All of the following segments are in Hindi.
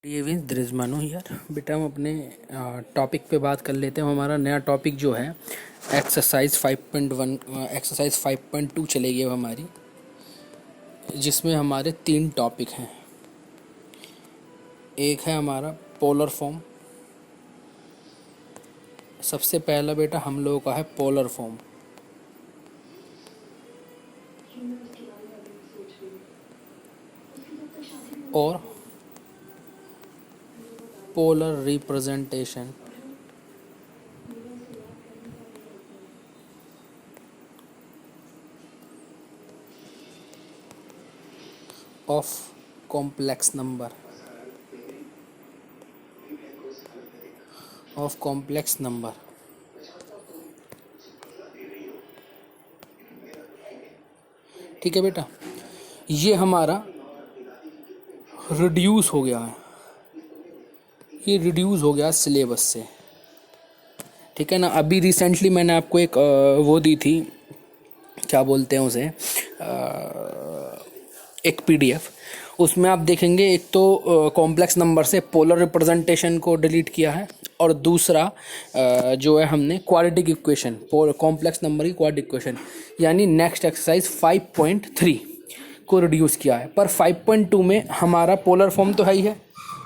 ये विंस द्रिजमानो यार बेटा, हम अपने टॉपिक पे बात कर लेते हैं। हमारा नया टॉपिक जो है एक्सरसाइज 5.1 एक्सरसाइज 5.2 चलेगी अब हमारी, जिसमें हमारे 3 टॉपिक हैं। एक है हमारा पोलर फॉर्म। सबसे पहला बेटा हम लोगों का है पोलर फॉर्म, और polar representation of complex number ठीक है बेटा। ये हमारा रिड्यूस हो गया है, ये रिड्यूस हो गया सिलेबस से, ठीक है ना। अभी रिसेंटली मैंने आपको एक वो दी थी, क्या बोलते हैं उसे, एक पीडीएफ। उसमें आप देखेंगे एक तो कॉम्प्लेक्स नंबर से पोलर रिप्रेजेंटेशन को डिलीट किया है, और दूसरा जो है हमने क्वाड्रेटिक इक्वेशन, कॉम्प्लेक्स नंबर की क्वाड्रेटिक इक्वेशन यानी नेक्स्ट एक्सरसाइज 5.3 को रिड्यूस किया है। पर 5.2 में हमारा पोलर फॉर्म तो है ही है,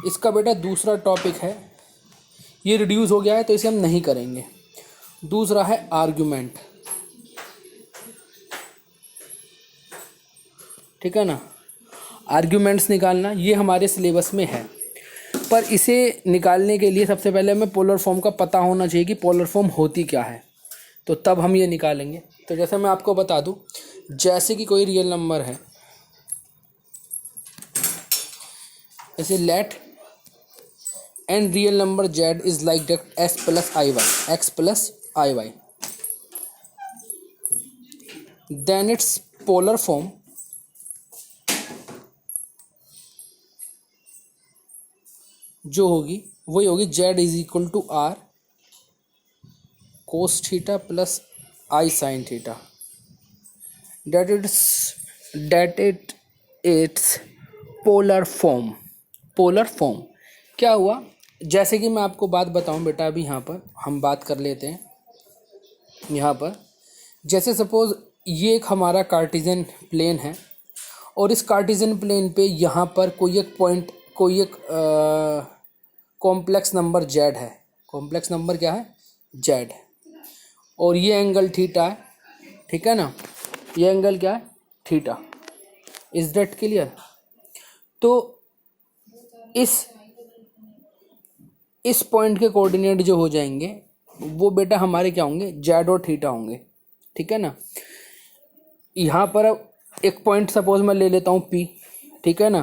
इसका बेटा दूसरा टॉपिक है, ये रिड्यूस हो गया है तो इसे हम नहीं करेंगे। दूसरा है आर्ग्यूमेंट, ठीक है ना। आर्ग्यूमेंट्स निकालना ये हमारे सिलेबस में है, पर इसे निकालने के लिए सबसे पहले हमें पोलर फॉर्म का पता होना चाहिए कि पोलर फॉर्म होती क्या है, तो तब हम ये निकालेंगे। तो जैसे मैं आपको बता दूं, जैसे कि कोई रियल नंबर है, जैसे let an real number z is like that s plus i y, x plus i y, then its polar form जो होगी वही होगी z is equal to r cos theta plus i sign theta, that its polar form. Polar form क्या हुआ, जैसे कि मैं आपको बात बताऊं बेटा, अभी यहाँ पर हम बात कर लेते हैं। यहाँ पर जैसे सपोज ये एक हमारा कार्टेशियन प्लेन है, और इस कार्टेशियन प्लेन पे यहाँ पर कोई एक पॉइंट, कोई एक कॉम्प्लेक्स नंबर z है। कॉम्प्लेक्स नंबर क्या है, z, और ये एंगल थीटा है, ठीक है ना। ये एंगल क्या है, थीटा। Is that clear. तो इस पॉइंट के कोऑर्डिनेट जो हो जाएंगे वो बेटा हमारे क्या होंगे, z और थीटा होंगे, ठीक है ना। यहाँ पर अब एक पॉइंट सपोज मैं ले लेता हूँ P, ठीक है ना।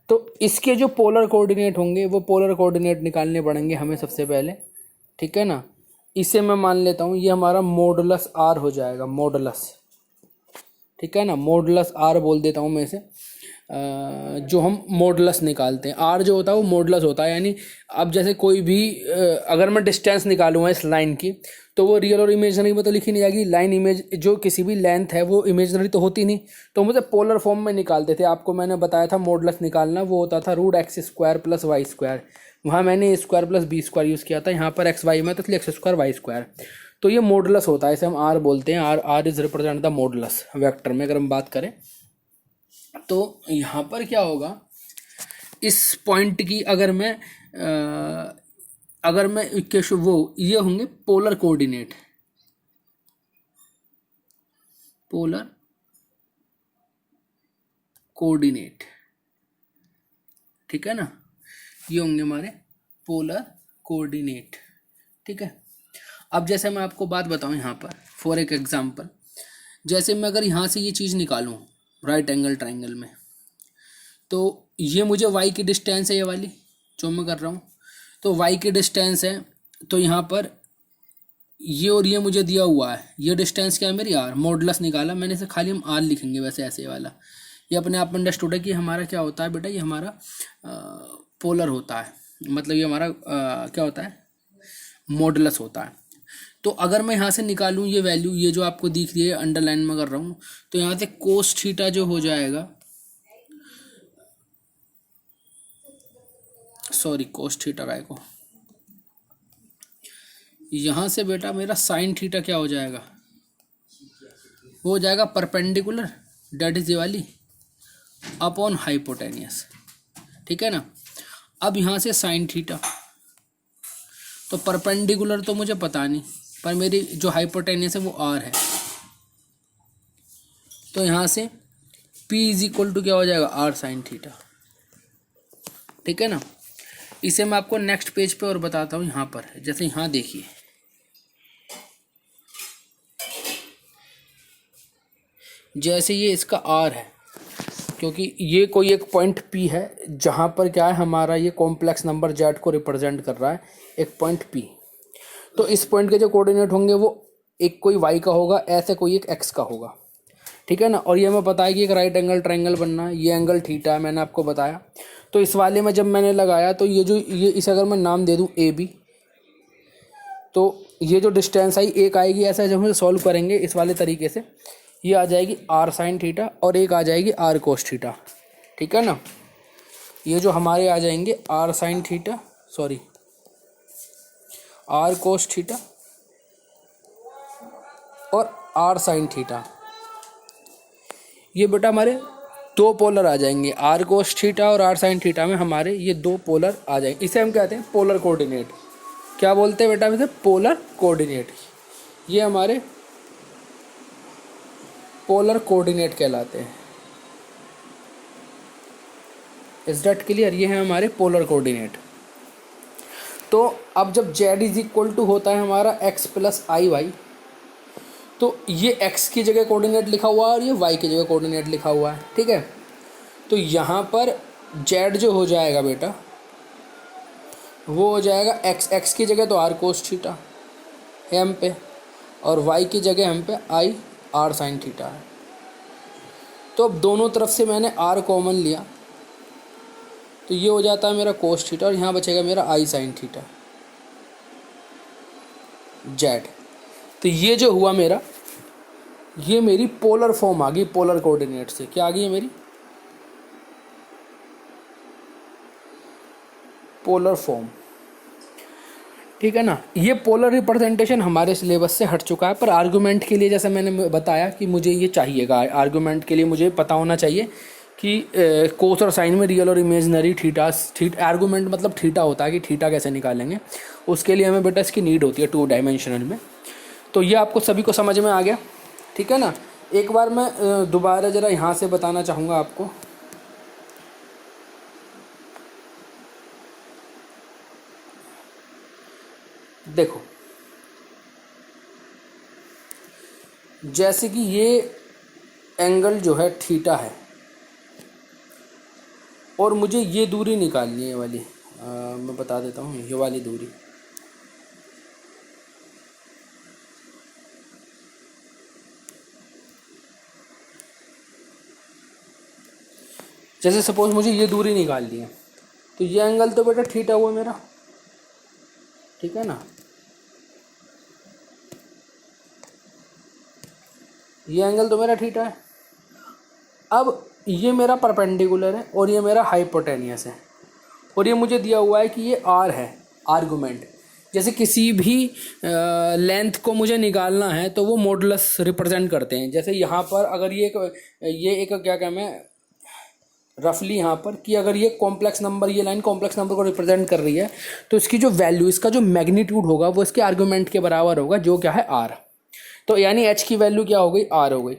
तो इसके जो पोलर कोऑर्डिनेट होंगे वो पोलर कोऑर्डिनेट निकालने पड़ेंगे हमें सबसे पहले, ठीक है ना। इसे मैं मान लेता हूँ ये हमारा मॉडुलस r हो जाएगा, मॉडुलस, ठीक है ना। मॉडुलस r बोल देता हूँ मैं इसे, जो हम मॉडुलस निकालते हैं। r जो होता है वो मॉडुलस होता है, यानी अब जैसे कोई भी अगर मैं डिस्टेंस निकालूंगा इस लाइन की, तो वो रियल और इमेजनरी में तो लिखी नहीं जाएगी। लाइन इमेज जो किसी भी लेंथ है वो इमेजनरी तो होती नहीं, तो मुझे पोलर फॉर्म में निकालते थे। आपको मैंने बताया था मॉडुलस निकालना वो होता था root X square plus Y square, वहाँ मैंने A square plus B square use किया था। यहाँ पर एक्स वाई में तो इसलिए एक्स स्क्वायर वाई स्क्वायर, तो ये मॉडुलस होता है, इसे हम आर बोलते हैं। R is represent the modulus vector में अगर हम बात करें। तो यहाँ पर क्या होगा, इस पॉइंट की अगर मैं इक्वेशन वो ये होंगे पोलर कोऑर्डिनेट, पोलर कोऑर्डिनेट, ठीक है ना। ये होंगे हमारे पोलर कोऑर्डिनेट, ठीक है। अब जैसे मैं आपको बात बताऊं यहाँ पर फॉर एक एग्जांपल, जैसे मैं अगर यहाँ से ये चीज़ निकालूं राइट एंगल ट्राइंगल में, तो ये मुझे y की डिस्टेंस है, ये वाली जो मैं कर रहा हूँ, तो y की डिस्टेंस है। तो यहाँ पर ये और ये मुझे दिया हुआ है, ये डिस्टेंस क्या है मेरी r, मॉडुलस निकाला मैंने, इसे खाली हम r लिखेंगे वैसे ऐसे वाला। ये अपने आप में अंडरस्टूड है कि हमारा क्या होता है बेटा, ये हमारा पोलर होता है, मतलब ये हमारा क्या होता है, मॉडुलस होता है। तो अगर मैं यहाँ से निकालूँ ये वैल्यू, ये जो आपको दिख रही है अंडरलाइन में कर रहा हूँ, तो यहाँ से कोस थीटा जो हो जाएगा सॉरी कोस थीटा का को, यहाँ से बेटा मेरा साइन थीटा क्या हो जाएगा, वो हो जाएगा परपेंडिकुलर, डेट इज ये वाली, अपॉन हाइपोटेनियस, ठीक है ना। अब यहाँ से साइन थीटा, तो परपेंडिकुलर तो मुझे पता नहीं, पर मेरी जो हाइपोटेनियस है वो आर है, तो यहाँ से P इज इक्वल टू क्या हो जाएगा, आर साइन थीटा, ठीक है ना। इसे मैं आपको नेक्स्ट पेज पे और बताता हूँ। यहाँ पर जैसे यहाँ देखिए, जैसे ये इसका आर है, क्योंकि ये कोई एक पॉइंट P है जहाँ पर क्या है हमारा ये कॉम्प्लेक्स नंबर Z को रिप्रेजेंट कर रहा है, एक पॉइंट P। तो इस पॉइंट के जो कोऑर्डिनेट होंगे वो एक कोई Y का होगा, ऐसे कोई एक X का होगा, ठीक है ना। और ये हमें पता है कि एक राइट एंगल ट्रायंगल बनना है, ये एंगल थीटा है, मैंने आपको बताया। तो इस वाले में जब मैंने लगाया तो ये इसे अगर मैं नाम दे दूँ AB, तो ये जो डिस्टेंस आई एक आएगी, ऐसा जब हम सॉल्व करेंगे इस वाले तरीके से, ये आ जाएगी आर साइन थीटा और एक आ जाएगी आर कोस थीटा, ठीक है ना। ये जो हमारे आ जाएंगे r sin theta, sorry r cos theta और आर साइन थीटा, ये बेटा हमारे दो पोलर आ जाएंगे, आर कोस थीटा और आर साइन थीटा में हमारे ये दो पोलर आ जाएंगे। इसे हम कहते हैं पोलर कोऑर्डिनेट। क्या बोलते हैं बेटा वैसे, पोलर कोऑर्डिनेट। ये हमारे पोलर कोऑर्डिनेट कहलाते हैं। Is that clear? ये है हमारे पोलर कोऑर्डिनेट। तो अब जब z इज इक्वल टू होता है हमारा x प्लस आई वाई, तो ये x की जगह कोऑर्डिनेट लिखा हुआ है और ये y की जगह कोऑर्डिनेट लिखा हुआ है, ठीक है। तो यहाँ पर z जो हो जाएगा बेटा वो हो जाएगा x की जगह तो r कोस थीटा है हम पे, और y की जगह हम पे i r साइन थीटा है। तो अब दोनों तरफ से मैंने r कॉमन लिया, तो ये हो जाता है मेरा कोस थीटा और यहाँ बचेगा मेरा i साइन थीटा z। तो ये जो हुआ मेरा, ये मेरी पोलर फॉर्म आ गई, पोलर कोऑर्डिनेट से क्या आ गई है मेरी पोलर फॉर्म, ठीक है ना। ये पोलर रिप्रेजेंटेशन हमारे सिलेबस से हट चुका है, पर आर्गुमेंट के लिए जैसे मैंने बताया कि मुझे ये चाहिएगा, आर्गुमेंट के लिए मुझे पता होना चाहिए कि कोस और साइन में रियल और इमेजिनरी थीटा आर्गुमेंट मतलब थीटा होता है कि थीटा कैसे निकालेंगे, उसके लिए हमें बेटा इसकी नीड होती है 2 डायमेंशनल में। तो ये आपको सभी को समझ में आ गया, ठीक है ना। एक बार मैं दोबारा ज़रा यहाँ से बताना चाहूँगा आपको। देखो जैसे कि ये एंगल जो है थीटा है और मुझे ये दूरी निकालनी है, ये वाली मैं बता देता हूँ, ये वाली दूरी। जैसे सपोज मुझे ये दूरी निकालनी है, तो ये एंगल तो बेटा थीटा हुआ मेरा, ठीक है ना। ये एंगल तो मेरा थीटा है। अब ये मेरा परपेंडिकुलर है और ये मेरा हाइपोटेनियस है, और ये मुझे दिया हुआ है कि ये आर है आर्गुमेंट। जैसे किसी भी लेंथ को मुझे निकालना है तो वो मॉडुलस रिप्रेजेंट करते हैं। जैसे यहाँ पर अगर ये एक क्या कहते हैं रफली यहाँ पर कि अगर ये कॉम्प्लेक्स नंबर, ये लाइन कॉम्प्लेक्स नंबर को रिप्रेजेंट कर रही है, तो इसकी जो वैल्यू, इसका जो मैग्नीट्यूड होगा वो इसके आर्गुमेंट के बराबर होगा, जो क्या है आर। तो यानी एच की वैल्यू क्या हो गई, आर हो गई।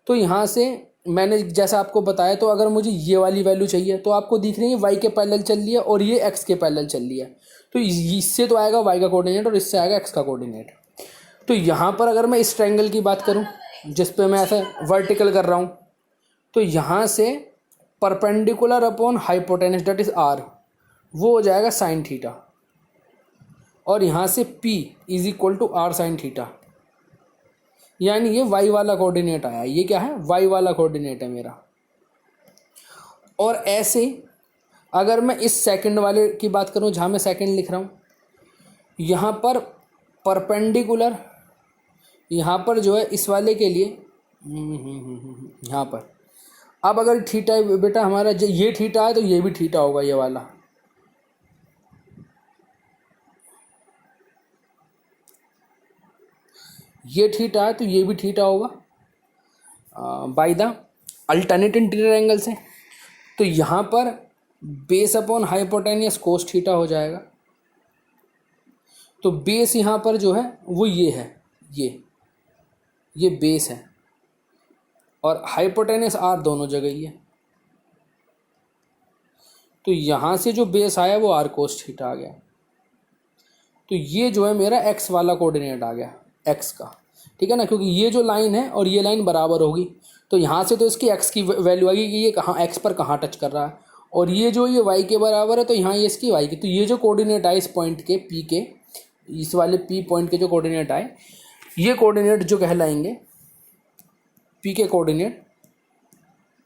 तो यहाँ से मैंने जैसा आपको बताया, तो अगर मुझे ये वाली वैल्यू चाहिए तो आपको दिख रही है वाई के पैरेलल चल रही है और ये एक्स के पैरेलल चल रही है, तो इससे तो आएगा वाई का कोऑर्डिनेट और इससे आएगा एक्स का कोऑर्डिनेट। तो यहाँ पर अगर मैं इस ट्रायंगल की बात करूँ जिस पे मैं ऐसे वर्टिकल कर रहा हूँ, तो यहाँ से perpendicular upon hypotenuse that is r, वो हो जाएगा साइन थीटा, और यहाँ से P is equal to r sin theta, यानी ये y वाला कोऑर्डिनेट आया। ये क्या है, y वाला कोऑर्डिनेट है मेरा। और ऐसे अगर मैं इस सेकंड वाले की बात करूं, जहाँ मैं सेकंड लिख रहा हूँ, यहाँ पर परपेंडिकुलर, यहाँ पर जो है इस वाले के लिए यहाँ पर, अब अगर थीटा बेटा हमारा ये थीटा है तो ये भी थीटा होगा, ये वाला ये थीटा है तो ये भी थीटा होगा by the alternate interior angle से। तो यहाँ पर base upon hypotenuse cos theta हो जाएगा। तो बेस यहाँ पर जो है वो ये है, ये बेस है और हाइपोटेनियस आर दोनों जगह ही है। तो यहाँ से जो बेस आया वो आर कोस थीटा आ गया। तो ये जो है मेरा एक्स वाला कोऑर्डिनेट आ गया, एक्स का, ठीक है ना, क्योंकि ये जो लाइन है और ये लाइन बराबर होगी। तो यहाँ से तो इसकी एक्स की वैल्यू आएगी कि ये कहाँ एक्स पर कहाँ टच कर रहा है, और ये जो ये वाई के बराबर है तो यहाँ ये इसकी वाई की। तो ये जो कोऑर्डिनेट आए इस पॉइंट के पी के, इस वाले पी पॉइंट के जो कोऑर्डिनेट आए, ये कोऑर्डिनेट जो कहलाएंगे पी के कोऑर्डिनेट,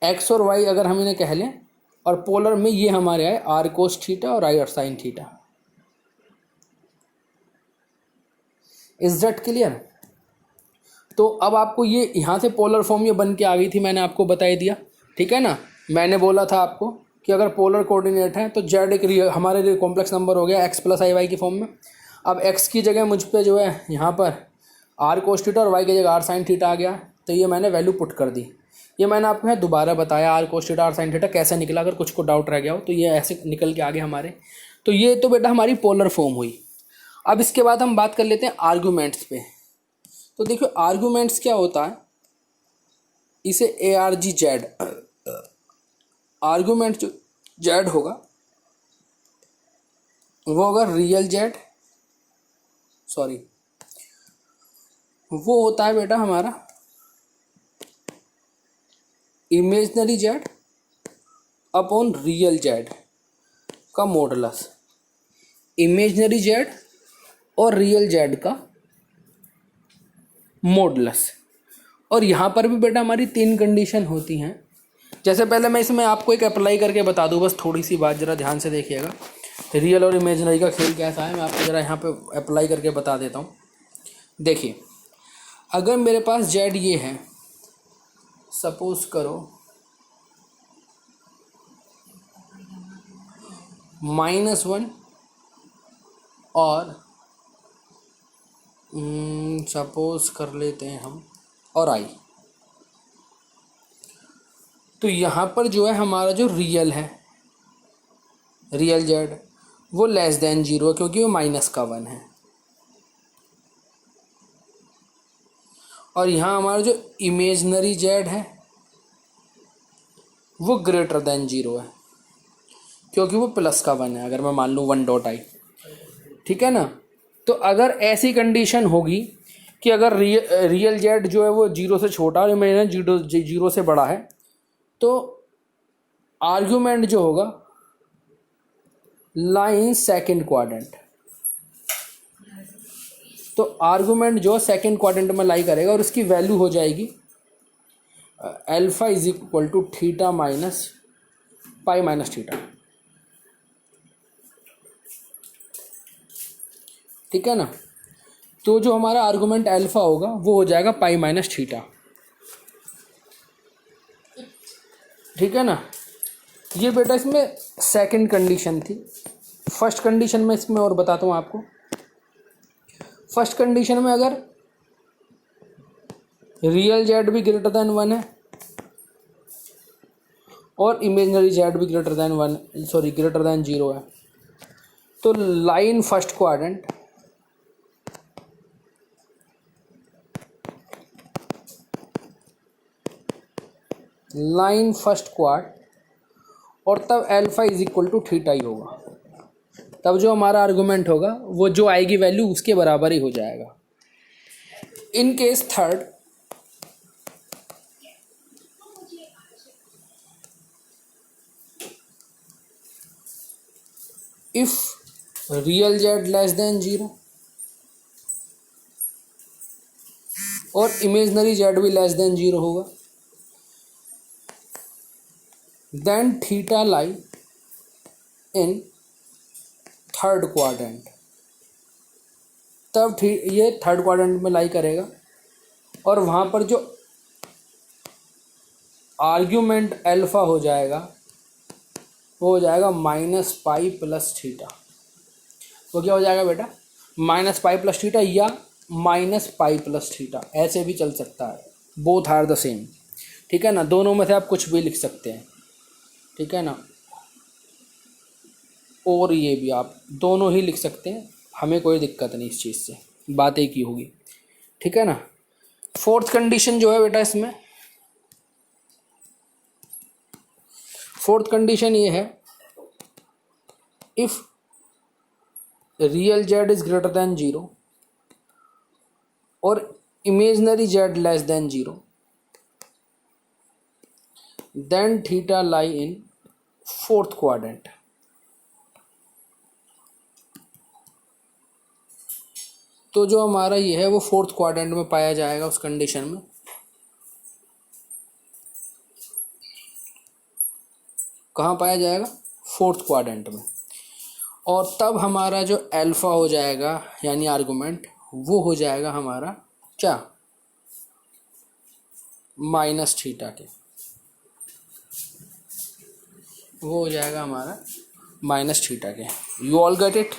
एक्स और वाई अगर हम इन्हें कह लें, और पोलर में ये हमारे आए आर कोस थीटा और i sign theta. Is that clear? तो अब आपको ये यहाँ से पोलर फॉर्म ये बन के आ गई थी, मैंने आपको बता दिया, ठीक है ना। मैंने बोला था आपको कि अगर पोलर कोऑर्डिनेट है तो जेड एक हमारे लिए कॉम्प्लेक्स नंबर हो गया एक्स प्लस आई वाई की फॉर्म में। अब एक्स की जगह मुझ पे जो है यहाँ पर आर कोस थीटा और वाई की जगह आर साइन थीटा आ गया। तो ये मैंने वैल्यू पुट कर दी। ये मैंने आपको यहाँ दोबारा बताया r cos theta r sin theta कैसे निकला, अगर कुछ को डाउट रह गया हो तो ये ऐसे निकल के आगे हमारे। तो ये तो बेटा हमारी पोलर फॉर्म हुई। अब इसके बाद हम बात कर लेते हैं आर्गूमेंट्स पे। तो देखो आर्गूमेंट्स क्या होता है, इसे A R G Z, argument जो जेड होगा वो होगा रियल जेड, सॉरी वो होता है बेटा हमारा imaginary Z upon real Z का मॉडुलस, इमेजनरी जेड और रियल जेड का मॉडुलस। और यहाँ पर भी बेटा हमारी 3 कंडीशन होती हैं। जैसे पहले मैं इसमें आपको एक अप्लाई करके बता दूँ, बस थोड़ी सी बात ज़रा ध्यान से देखिएगा। रियल और इमेजनरी का खेल कैसा है मैं आपको ज़रा यहाँ पे अप्लाई करके बता देता हूँ। देखिए अगर मेरे पास जेड ये है, सपोज करो -1 और सपोज कर लेते हैं हम और आई, तो यहाँ पर जो है हमारा जो रियल है, रियल जेड वो लेस देन 0 है क्योंकि वो -1 है। और यहाँ हमारा जो इमेजनरी जेड है वो ग्रेटर देन 0 है क्योंकि वो +1 है, अगर मैं मान लूँ 1 डॉट आई, ठीक है ना। तो अगर ऐसी कंडीशन होगी कि अगर रियल जेड जो है वो 0 से छोटा और इमेजनरी 0 से बड़ा है, तो आर्ग्यूमेंट जो होगा लाइन सेकंड क्वाड्रेंट, तो आर्गुमेंट जो सेकंड क्वाड्रेंट में लाई करेगा और उसकी वैल्यू हो जाएगी alpha is equal to theta minus pi minus theta, ठीक है ना। तो जो हमारा आर्गुमेंट अल्फा होगा वो हो जाएगा पाई माइनस थीटा, ठीक है ना। ये बेटा इसमें सेकंड कंडीशन थी। फर्स्ट कंडीशन में इसमें और बताता हूँ आपको। फर्स्ट कंडीशन में अगर रियल जेड भी ग्रेटर देन 1 है और इमेजनरी जेड भी ग्रेटर देन 0 है, तो लाइन फर्स्ट क्वाड्रेंट और तब alpha is equal to theta ही होगा। तब जो हमारा आर्गुमेंट होगा वो जो आएगी वैल्यू उसके बराबर ही हो जाएगा। In case third, if real Z less then 0 और इमेजनरी जेड भी लेस देन 0 होगा, then theta lie in third quadrant. तब ये थर्ड क्वाड्रेंट में लाई करेगा और वहाँ पर जो आर्ग्यूमेंट अल्फा हो जाएगा वो हो जाएगा -पाई प्लस थीटा। वो क्या हो जाएगा बेटा, -पाई प्लस थीटा या माइनस पाई प्लस थीटा, ऐसे भी चल सकता है, बोथ आर द सेम, ठीक है ना। दोनों में से आप कुछ भी लिख सकते हैं, ठीक है ना, और ये भी आप दोनों ही लिख सकते हैं, हमें कोई दिक्कत नहीं इस चीज़ से, बात एक ही होगी, ठीक है ना। फोर्थ कंडीशन जो है बेटा इसमें, फोर्थ कंडीशन ये है, if real Z is greater than zero और imaginary Z less than zero, then theta lie in fourth quadrant. तो जो हमारा ये है वो फोर्थ क्वाड्रेंट में पाया जाएगा उस कंडीशन में। कहाँ पाया जाएगा? फोर्थ क्वाड्रेंट में। और तब हमारा जो अल्फा हो जाएगा यानी आर्गुमेंट, वो हो जाएगा हमारा क्या? माइनस थीटा के, वो हो जाएगा हमारा माइनस थीटा के। You all get it?